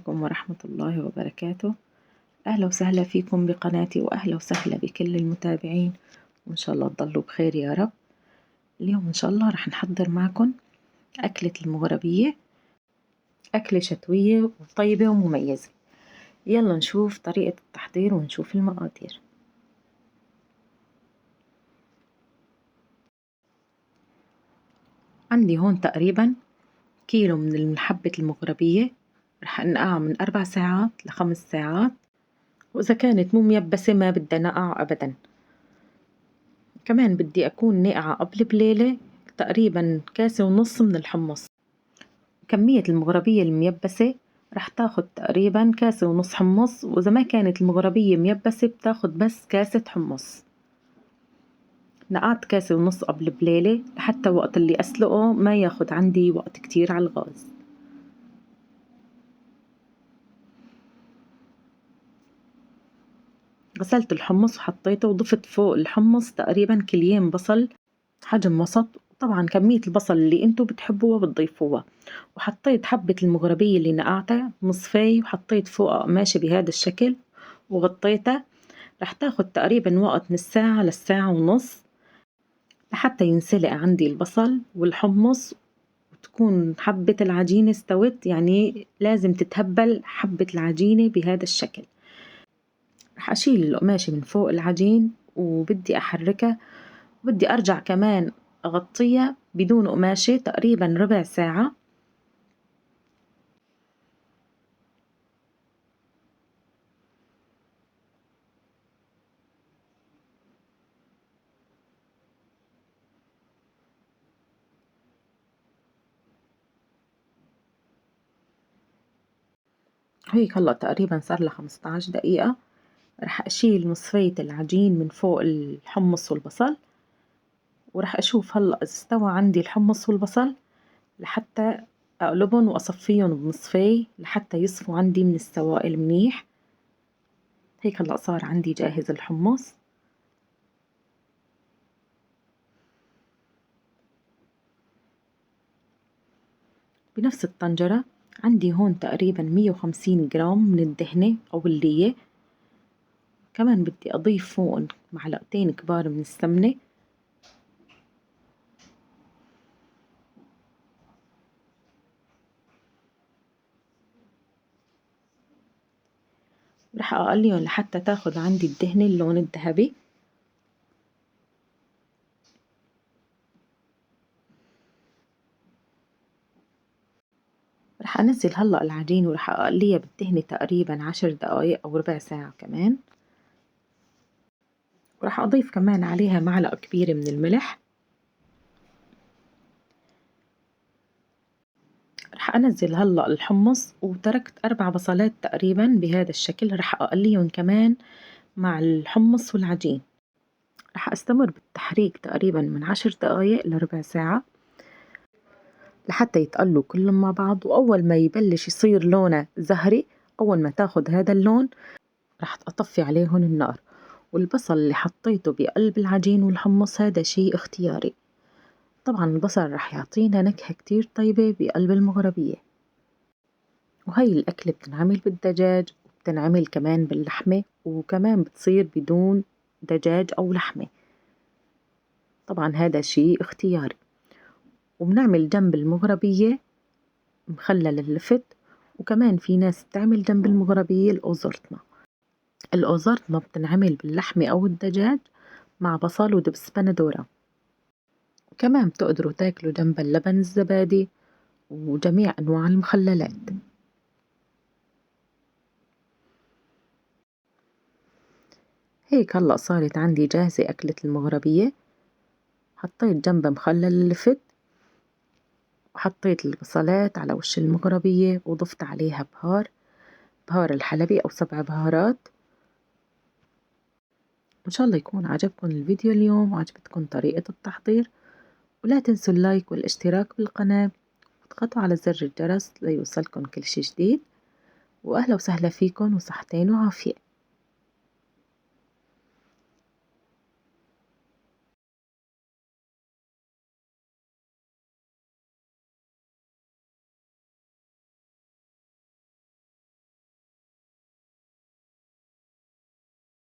عليكم ورحمة الله وبركاته. أهلا وسهلا فيكم بقناتي، وأهلا وسهلا بكل المتابعين، وإن شاء الله تضلوا بخير يا رب. اليوم إن شاء الله رح نحضر معكم أكلة المغربية، أكلة شتوية وطيبة ومميزة. يلا نشوف طريقة التحضير ونشوف المقادير. عندي هون تقريبا كيلو من حبة المغربية، رح أنقعها من 4 ساعات ل5 ساعات، وإذا كانت مو ميبسة ما بدها نقع أبدا. كمان بدي أكون ناقعة قبل بليلة تقريبا كاسة ونص من الحمص. كمية المغربية الميبسة رح تاخد تقريبا كاسة ونص حمص، وإذا ما كانت المغربية ميبسة بتاخد بس كاسة حمص. نقعت كاسة ونص قبل بليلة لحتى وقت اللي أسلقه ما ياخد عندي وقت كتير على الغاز. غسلت الحمص وحطيته، وضفت فوق الحمص تقريبا كليين بصل حجم وسط، طبعا كمية البصل اللي انتو بتحبوها بتضيفوها. وحطيت حبة المغربية اللي نقعتها نصفي، وحطيت فوقها قماشة بهذا الشكل وغطيتها. رح تاخد تقريبا وقت من ساعة لساعة ونص لحتى ينسلق عندي البصل والحمص، وتكون حبة العجينة استوت، يعني لازم تتهبل حبة العجينة بهذا الشكل. رح أشيل القماشة من فوق العجين وبدي أحركها، وبدي أرجع كمان أغطيها بدون قماشة تقريبا ربع ساعة. هيك هلا تقريبا صار لها 15 دقيقة. رح أشيل نصفية العجين من فوق الحمص والبصل، ورح أشوف هلا إذا استوى عندي الحمص والبصل لحتى أقلبهم وأصفيهم بنصفي لحتى يصفوا عندي من السوائل منيح. هيك هلا صار عندي جاهز الحمص. بنفس الطنجرة عندي هون تقريبا 150 جرام من الدهنة أو اللية. كمان بدي أضيف فوقن معلقتين كبار من السمنة. رح أقليهم لحتى تاخد عندي الدهنة اللون الذهبي. رح أنزل هلأ العجين ورح أقليها بالدهنة تقريبا 10 دقايق أو ربع ساعة كمان. ورح أضيف كمان عليها معلقة كبيرة من الملح. رح أنزل هلأ الحمص، وتركت 4 بصلات تقريبا بهذا الشكل، رح أقليهم كمان مع الحمص والعجين. رح أستمر بالتحريك تقريبا من 10 دقايق لربع ساعة لحتى يتقلوا كلهم مع بعض. وأول ما يبلش يصير لونه زهري، أول ما تاخد هذا اللون رح أطفي عليهن النار. والبصل اللي حطيته بقلب العجين والحمص هذا شيء اختياري. طبعا البصل رح يعطينا نكهة كتير طيبة بقلب المغربية. وهي الأكلة بتنعمل بالدجاج، وبتنعمل كمان باللحمة، وكمان بتصير بدون دجاج أو لحمة. طبعا هذا شيء اختياري. وبنعمل جنب المغربية مخلل اللفت، وكمان في ناس بتعمل جنب المغربية الأوزرتنا. الأوزرتنا بتنعمل باللحمة أو الدجاج مع بصل ودبس بندورة. وكمان بتقدروا تاكلوا جنب اللبن الزبادي وجميع أنواع المخللات. هيك هلأ صارت عندي جاهزة أكلة المغربية. حطيت جنبها مخلل اللفت، وحطيت البصلات على وش المغربية، وضفت عليها بهار الحلبي أو 7 بهارات. إن شاء الله يكون عجبكم الفيديو اليوم وعجبتكم طريقة التحضير. ولا تنسوا اللايك والاشتراك بالقناة، وتضغطوا على زر الجرس ليوصلكم كل شي جديد. وأهلا وسهلا فيكم، وصحتين وعافية.